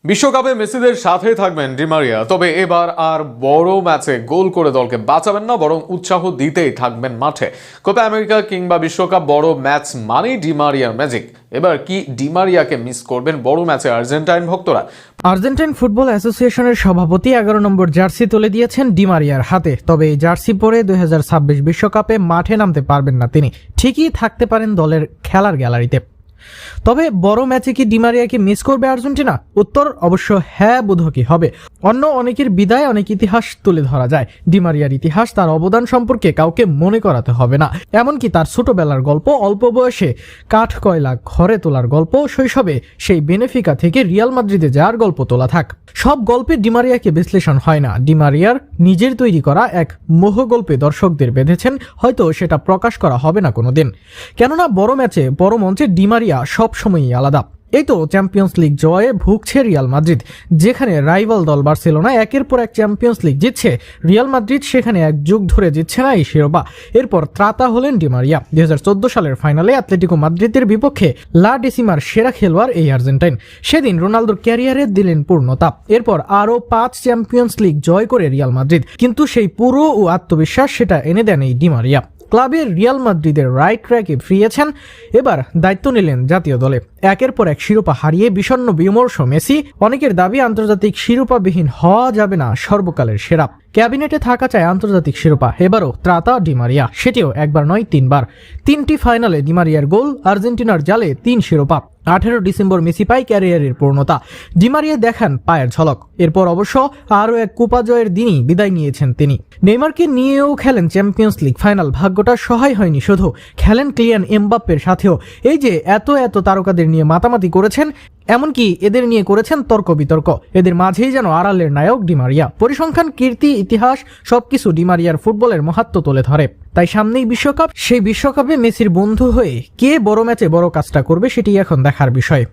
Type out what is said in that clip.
বিশ্বকাপে মেসিদের সাথেই থাকবেন ডিমারিয়া, তবে এবার আর বড় ম্যাচে গোল করে দলকে বাঁচাবেন না, বরং উৎসাহ দিতেই থাকবেন মাঠে। কোপা আমেরিকা কিংবা বিশ্বকাপ বড় ম্যাচ মানেই ডিমারিয়ার ম্যাজিক। এবার কি ডিমারিয়াকে মিস করবেন বড় ম্যাচে আর্জেন্টাইন ভক্তরা? আর্জেন্টাইন ফুটবল অ্যাসোসিয়েশনের সভাপতি 11 নম্বর জার্সি তুলে দিয়েছেন ডিমারিয়ার হাতে। তবে এই জার্সি পরে 2026 বিশ্বকাপে মাঠে নামতে পারবেন না তিনি। ঠিকই থাকতে পারেন দলের খেলার গ্যালারিতে। তবে বড় ম্যাচে কি ডিমারিয়াকে মিস করবে আর্জেন্টিনা? উত্তর অবশ্য হ্যাঁ বোধহয় হবে। অন্য অনেকের বিদায় অনেক ইতিহাস তুলে ধরা যায়। ডিমারিয়ার ইতিহাস, তার অবদান সম্পর্কে কাউকে মনে করাতে হবে না। এমনকি তার ছোটবেলার গল্প, অল্প বয়সে কাঠ কয়লা ঘরে তোলার গল্প, শৈশবে সেই বেনেফিকা থেকে রিয়াল মাদ্রিদে যাওয়ার গল্প তোলা থাক। সব গল্পে ডিমারিয়াকে বিশ্লেষণ হয় না। ডিমারিয়ার নিজের তৈরি করা এক মোহগল্পে দর্শকদের বেঁধেছেন, হয়তো সেটা প্রকাশ করা হবে না কোনোদিন। কেননা বড় ম্যাচে বড় মঞ্চে ডিমারিয়া সবসময়ই আলাদা। এই তো চ্যাম্পিয়ন্স লিগ জয়ে ভুগছে রিয়াল মাদ্রিদ, যেখানে রাইভাল দল বার্সেলোনা একের পর এক চ্যাম্পিয়ন্স লিগ জিতছে। রিয়াল মাদ্রিদ সেখানে এক যুগ ধরে জিতছে না এই শিরোপা। এরপর ত্রাতা হলেন ডিমারিয়া। 2014 সালের ফাইনালে অ্যাটলেটিকো মাদ্রিদের বিপক্ষে লা ডেসিমার সেরা খেলোয়াড় এই আর্জেন্টাইন। সেদিন রোনালদোর ক্যারিয়ারে দিলেন পূর্ণতা। এরপর আরও 5 চ্যাম্পিয়ন্স লিগ জয় করে রিয়াল মাদ্রিদ, কিন্তু সেই পুরো ও আত্মবিশ্বাস সেটা এনে দেন এই ডিমারিয়া। ক্লাবের রিয়াল মাদ্রিদের রাইট ট্র্যাকে ফিরিয়েছেন, এবার দায়িত্ব নিলেন জাতীয় দলে। একের পর এক শিরোপা হারিয়ে বিষণ্ণ বিমর্ষ মেসি। অনেকের দাবি আন্তর্জাতিক শিরোপাবিহীন হওয়া যাবে না সর্বকালের সেরা। ক্যাবিনেটে থাকা চায় আন্তর্জাতিক শিরোপা। এবারও ত্রাতা ডিমারিয়া, সেটিও একবার নয় 3 বার। 3টি ফাইনালে ডিমারিয়ার গোল, আর্জেন্টিনার জালে 3 শিরোপা। 18 ডিসেম্বর মেসি পায় ক্যারিয়ারের পূর্ণতা। ডিমারিয়া দেখান পায়ের ঝলক। এরপর অবশ্য আরও এক কোপা জয়ের দিনই বিদায় নিয়েছেন তিনি। নেইমারকে নিয়েও খেলেন চ্যাম্পিয়ন্স লিগ ফাইনাল। ভাগ্যটা সহায় হয়নি শুধু, খেলেন কিলিয়ান এমবাপ্পের সাথেও। এই যে এত তারকাদের নিয়ে মাতামাতি করেছেন, এমনকি এদের নিয়ে করেছেন তর্ক বিতর্ক, এদের মাঝেই যেন আড়ালের নায়ক ডিমারিয়া। পরিসংখ্যান, কীর্তি, ইতিহাস সবকিছু ডিমারিয়ার ফুটবলের মাহাত্ম্য তুলে ধরে। তাই সামনেই বিশ্বকাপ, সেই বিশ্বকাপে মেসির বন্ধু হয়ে কে বড় ম্যাচে বড় কাজটা করবে সেটি এখন দেখার বিষয়।